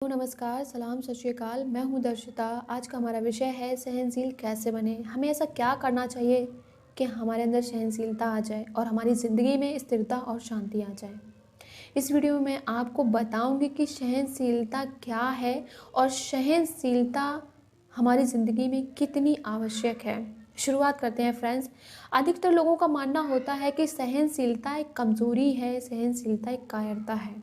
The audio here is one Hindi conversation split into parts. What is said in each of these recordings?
नमस्कार, सलाम, सत श्री अकाल। मैं हूँ दर्शिता। आज का हमारा विषय है सहनशील कैसे बने। हमें ऐसा क्या करना चाहिए कि हमारे अंदर सहनशीलता आ जाए और हमारी ज़िंदगी में स्थिरता और शांति आ जाए। इस वीडियो में मैं आपको बताऊंगी कि सहनशीलता क्या है और सहनशीलता हमारी ज़िंदगी में कितनी आवश्यक है। शुरुआत करते हैं फ्रेंड्स। अधिकतर लोगों का मानना होता है कि सहनशीलता एक कमज़ोरी है, सहनशीलता एक कायरता है।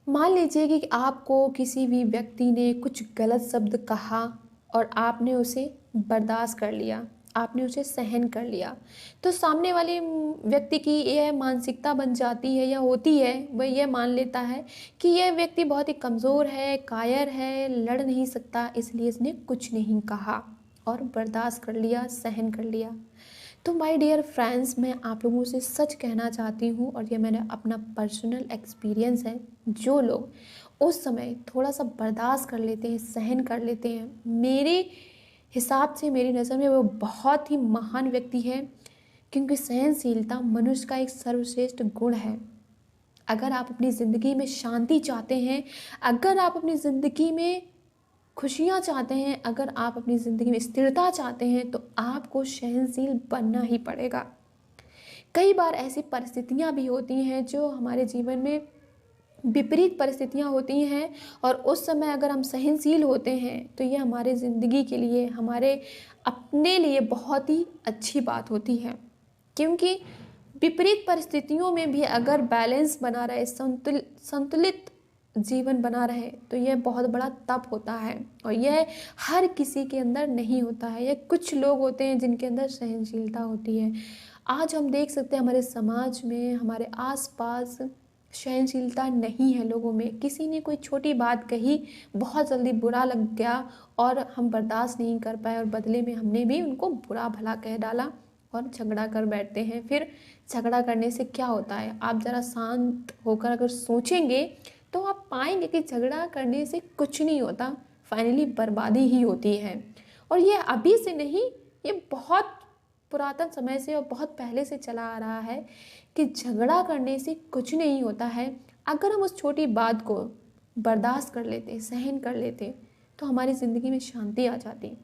मान लीजिए कि आपको किसी भी व्यक्ति ने कुछ गलत शब्द कहा और आपने उसे बर्दाश्त कर लिया, आपने उसे सहन कर लिया, तो सामने वाले व्यक्ति की यह मानसिकता बन जाती है या होती है, वह यह मान लेता है कि यह व्यक्ति बहुत ही कमज़ोर है, कायर है, लड़ नहीं सकता, इसलिए इसने कुछ नहीं कहा और बर्दाश्त कर लिया, सहन कर लिया। तो माय डियर फ्रेंड्स, मैं आप लोगों से सच कहना चाहती हूँ और ये मैंने अपना पर्सनल एक्सपीरियंस है। जो लोग उस समय थोड़ा सा बर्दाश्त कर लेते हैं, सहन कर लेते हैं, मेरे हिसाब से, मेरी नज़र में वो बहुत ही महान व्यक्ति है, क्योंकि सहनशीलता मनुष्य का एक सर्वश्रेष्ठ गुण है। अगर आप अपनी ज़िंदगी में शांति चाहते हैं, अगर आप अपनी ज़िंदगी में खुशियाँ चाहते हैं, अगर आप अपनी ज़िंदगी में स्थिरता चाहते हैं, तो आपको सहनशील बनना ही पड़ेगा। कई बार ऐसी परिस्थितियाँ भी होती हैं जो हमारे जीवन में विपरीत परिस्थितियाँ होती हैं, और उस समय अगर हम सहनशील होते हैं तो ये हमारे ज़िंदगी के लिए, हमारे अपने लिए बहुत ही अच्छी बात होती है। क्योंकि विपरीत परिस्थितियों में भी अगर बैलेंस बना रहे, संतुलित जीवन बना रहे, तो यह बहुत बड़ा तप होता है और यह हर किसी के अंदर नहीं होता है। यह कुछ लोग होते हैं जिनके अंदर सहनशीलता होती है। आज हम देख सकते हैं हमारे समाज में, हमारे आसपास सहनशीलता नहीं है लोगों में। किसी ने कोई छोटी बात कही, बहुत जल्दी बुरा लग गया और हम बर्दाश्त नहीं कर पाए और बदले में हमने भी उनको बुरा भला कह डाला और झगड़ा कर बैठते हैं। फिर झगड़ा करने से क्या होता है, आप ज़रा शांत होकर अगर सोचेंगे तो आप पाएंगे कि झगड़ा करने से कुछ नहीं होता, फाइनली बर्बादी ही होती है। और ये अभी से नहीं, ये बहुत पुरातन समय से और बहुत पहले से चला आ रहा है कि झगड़ा करने से कुछ नहीं होता है। अगर हम उस छोटी बात को बर्दाश्त कर लेते, सहन कर लेते, तो हमारी ज़िंदगी में शांति आ जाती।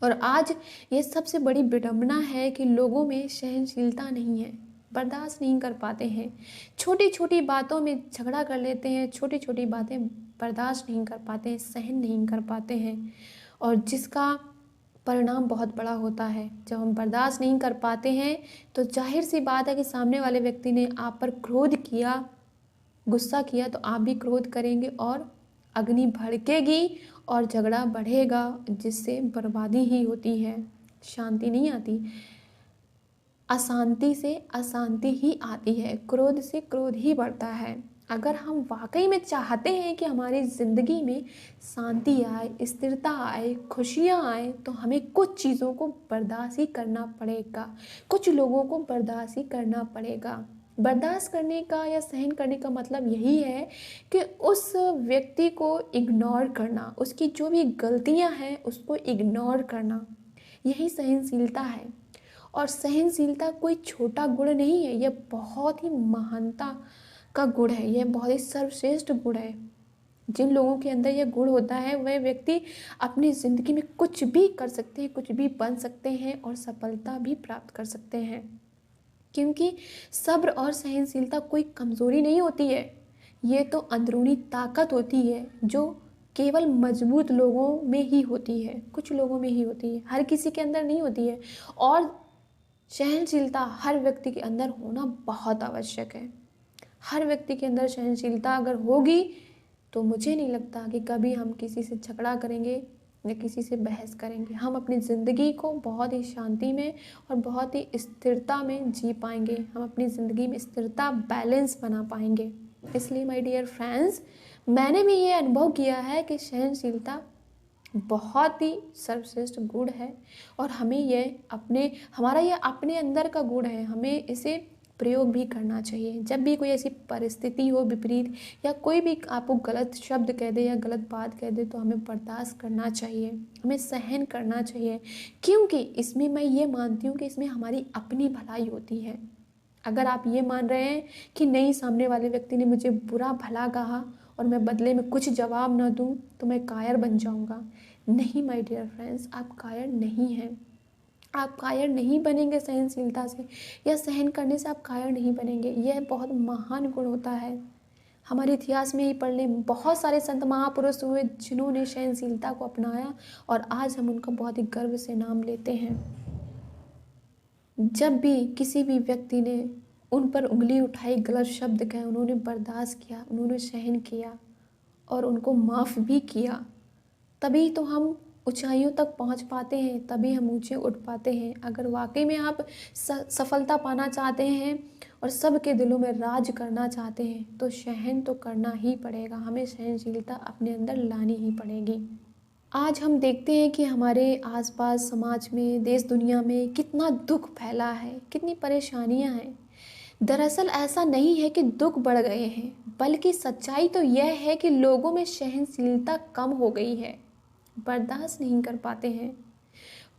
और आज ये सबसे बड़ी विडंबना है कि लोगों में सहनशीलता नहीं है, बर्दाश्त नहीं कर पाते हैं, छोटी छोटी बातों में झगड़ा कर लेते हैं, छोटी छोटी बातें बर्दाश्त नहीं कर पाते हैं, सहन नहीं कर पाते हैं, और जिसका परिणाम बहुत बड़ा होता है। जब हम बर्दाश्त नहीं कर पाते हैं तो जाहिर सी बात है कि सामने वाले व्यक्ति ने आप पर क्रोध किया, गुस्सा किया, तो आप भी क्रोध करेंगे और अग्नि भड़केगी और झगड़ा बढ़ेगा, जिससे बर्बादी ही होती है, शांति नहीं आती। अशांति से अशांति ही आती है, क्रोध से क्रोध ही बढ़ता है। अगर हम वाकई में चाहते हैं कि हमारी ज़िंदगी में शांति आए, स्थिरता आए, खुशियाँ आए, तो हमें कुछ चीज़ों को बर्दाश्त ही करना पड़ेगा, कुछ लोगों को बर्दाश्त ही करना पड़ेगा। बर्दाश्त करने का या सहन करने का मतलब यही है कि उस व्यक्ति को इग्नोर करना, उसकी जो भी गलतियां हैं उसको इग्नोर करना, यही सहनशीलता है। और सहनशीलता कोई छोटा गुण नहीं है, यह बहुत ही महानता का गुण है, यह बहुत ही सर्वश्रेष्ठ गुण है। जिन लोगों के अंदर यह गुण होता है वह व्यक्ति अपनी ज़िंदगी में कुछ भी कर सकते हैं, कुछ भी बन सकते हैं और सफलता भी प्राप्त कर सकते हैं। क्योंकि सब्र और सहनशीलता कोई कमज़ोरी नहीं होती है, ये तो अंदरूनी ताकत होती है जो केवल मजबूत लोगों में ही होती है, कुछ लोगों में ही होती है, हर किसी के अंदर नहीं होती है। और सहनशीलता हर व्यक्ति के अंदर होना बहुत आवश्यक है। हर व्यक्ति के अंदर सहनशीलता अगर होगी तो मुझे नहीं लगता कि कभी हम किसी से झगड़ा करेंगे या किसी से बहस करेंगे। हम अपनी ज़िंदगी को बहुत ही शांति में और बहुत ही स्थिरता में जी पाएंगे, हम अपनी ज़िंदगी में स्थिरता, बैलेंस बना पाएंगे। इसलिए माय डियर फ्रेंड्स, मैंने भी ये अनुभव किया है कि सहनशीलता बहुत ही सर्वश्रेष्ठ गुण है और हमें हमारा ये अपने अंदर का गुण है, हमें इसे प्रयोग भी करना चाहिए। जब भी कोई ऐसी परिस्थिति हो विपरीत, या कोई भी आपको गलत शब्द कह दे या गलत बात कह दे, तो हमें बर्दाश्त करना चाहिए, हमें सहन करना चाहिए। क्योंकि इसमें मैं ये मानती हूँ कि इसमें हमारी अपनी भलाई होती है। अगर आप ये मान रहे हैं कि नहीं, सामने वाले व्यक्ति ने मुझे बुरा भला कहा और मैं बदले में कुछ जवाब ना दूँ तो मैं कायर बन जाऊँगा। नहीं माय डियर फ्रेंड्स, आप कायर नहीं हैं। आप कायर नहीं बनेंगे सहनशीलता से या सहन करने से आप कायर नहीं बनेंगे। यह बहुत महान गुण होता है। हमारे इतिहास में ही पढ़ लें, बहुत सारे संत महापुरुष हुए जिन्होंने सहनशीलता को अपनाया और आज हम उनका बहुत ही गर्व से नाम लेते हैं। जब भी किसी भी व्यक्ति ने उन पर उंगली उठाई, गलत शब्द कहे, उन्होंने बर्दाश्त किया, उन्होंने सहन किया और उनको माफ़ भी किया, तभी तो हम ऊंचाइयों तक पहुंच पाते हैं, तभी हम ऊंचे उठ पाते हैं। अगर वाकई में आप सफलता पाना चाहते हैं और सबके दिलों में राज करना चाहते हैं तो सहन तो करना ही पड़ेगा। हमें सहनशीलता अपने अंदर लानी ही पड़ेगी। आज हम देखते हैं कि हमारे आसपास समाज में, देश दुनिया में कितना दुख फैला है, कितनी परेशानियां हैं। दरअसल ऐसा नहीं है कि दुख बढ़ गए हैं, बल्कि सच्चाई तो यह है कि लोगों में सहनशीलता कम हो गई है, बर्दाश्त नहीं कर पाते हैं।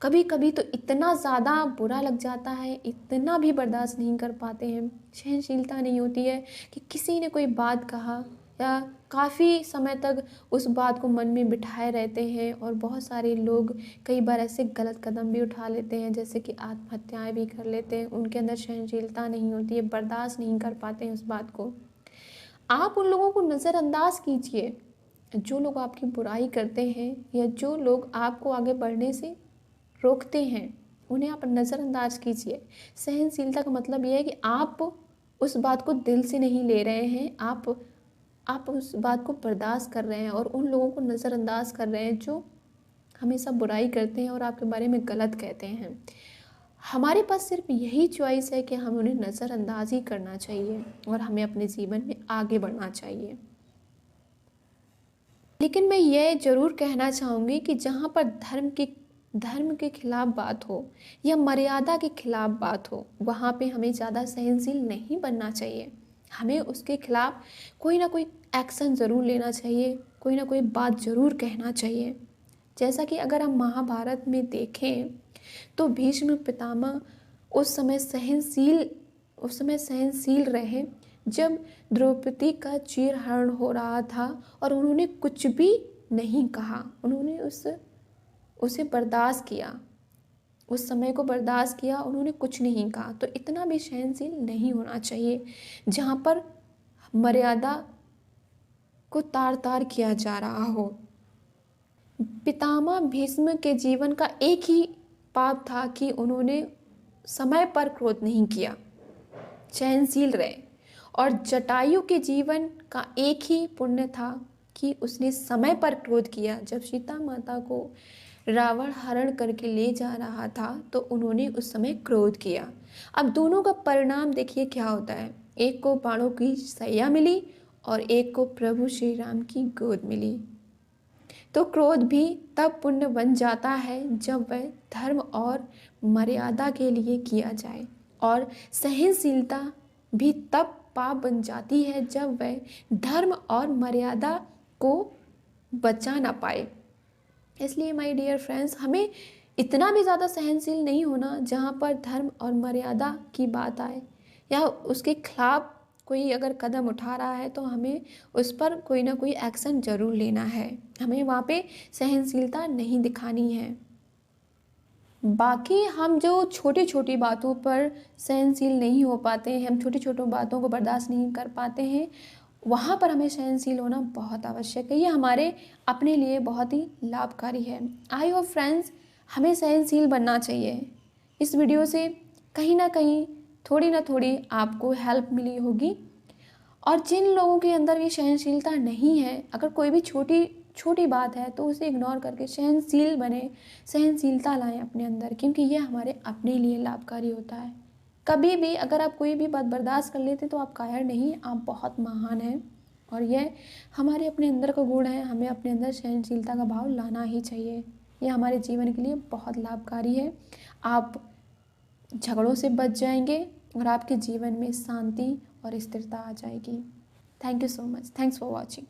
कभी कभी तो इतना ज़्यादा बुरा लग जाता है, इतना भी बर्दाश्त नहीं कर पाते हैं, सहनशीलता नहीं होती है कि किसी ने कोई बात कहा या काफ़ी समय तक उस बात को मन में बिठाए रहते हैं। और बहुत सारे लोग कई बार ऐसे गलत कदम भी उठा लेते हैं, जैसे कि आत्महत्याएं भी कर लेते हैं। उनके अंदर सहनशीलता नहीं होती है, बर्दाश्त नहीं कर पाते हैं उस बात को। आप उन लोगों को नज़रअंदाज कीजिए जो लोग आपकी बुराई करते हैं या जो लोग आपको आगे बढ़ने से रोकते हैं, उन्हें आप नज़रअंदाज कीजिए। सहनशीलता का मतलब यह है कि आप उस बात को दिल से नहीं ले रहे हैं, आप उस बात को बर्दाश्त कर रहे हैं और उन लोगों को नज़रअंदाज कर रहे हैं जो हमेशा बुराई करते हैं और आपके बारे में गलत कहते हैं। हमारे पास सिर्फ यही चॉइस है कि हम उन्हें नज़रअंदाज ही करना चाहिए और हमें अपने जीवन में आगे बढ़ना चाहिए। लेकिन मैं ये ज़रूर कहना चाहूँगी कि जहाँ पर धर्म के खिलाफ बात हो या मर्यादा के खिलाफ बात हो, वहाँ पे हमें ज़्यादा सहनशील नहीं बनना चाहिए। हमें उसके खिलाफ कोई ना कोई एक्शन ज़रूर लेना चाहिए, कोई ना कोई बात ज़रूर कहना चाहिए। जैसा कि अगर हम महाभारत में देखें तो भीष्म पितामह उस समय सहनशील रहे जब द्रौपदी का चीरहरण हो रहा था और उन्होंने कुछ भी नहीं कहा। उन्होंने उसे बर्दाश्त किया, उस समय को बर्दाश्त किया, उन्होंने कुछ नहीं कहा। तो इतना भी सहनशील नहीं होना चाहिए जहाँ पर मर्यादा को तार तार किया जा रहा हो। पितामह भीष्म के जीवन का एक ही पाप था कि उन्होंने समय पर क्रोध नहीं किया, सहनशील रहे। और जटायु के जीवन का एक ही पुण्य था कि उसने समय पर क्रोध किया। जब सीता माता को रावण हरण करके ले जा रहा था तो उन्होंने उस समय क्रोध किया। अब दोनों का परिणाम देखिए क्या होता है। एक को बाणों की सैया मिली और एक को प्रभु श्री राम की गोद मिली। तो क्रोध भी तब पुण्य बन जाता है जब वह धर्म और मर्यादा के लिए किया जाए, और सहनशीलता भी तब पाप बन जाती है जब वह धर्म और मर्यादा को बचा ना पाए। इसलिए माय डियर फ्रेंड्स, हमें इतना भी ज़्यादा सहनशील नहीं होना जहाँ पर धर्म और मर्यादा की बात आए या उसके खिलाफ कोई अगर कदम उठा रहा है तो हमें उस पर कोई ना कोई एक्शन ज़रूर लेना है। हमें वहाँ पे सहनशीलता नहीं दिखानी है। बाकी हम जो छोटी छोटी बातों पर सहनशील नहीं हो पाते हैं, हम छोटी छोटी बातों को बर्दाश्त नहीं कर पाते हैं, वहाँ पर हमें सहनशील होना बहुत आवश्यक है। ये हमारे अपने लिए बहुत ही लाभकारी है। आई होप फ्रेंड्स, हमें सहनशील बनना चाहिए। इस वीडियो से कहीं ना कहीं थोड़ी ना थोड़ी आपको हेल्प मिली होगी। और जिन लोगों के अंदर ये सहनशीलता नहीं है, अगर कोई भी छोटी बात है तो उसे इग्नोर करके सहनशील बने, सहनशीलता लाएं अपने अंदर, क्योंकि ये हमारे अपने लिए लाभकारी होता है। कभी भी अगर आप कोई भी बात बर्दाश्त कर लेते तो आप कायर नहीं, आप बहुत महान हैं। और यह हमारे अपने अंदर का गुण है। हमें अपने अंदर सहनशीलता का भाव लाना ही चाहिए। यह हमारे जीवन के लिए बहुत लाभकारी है। आप झगड़ों से बच जाएंगे और आपके जीवन में शांति और स्थिरता आ जाएगी। Thank you so much. Thanks for watching.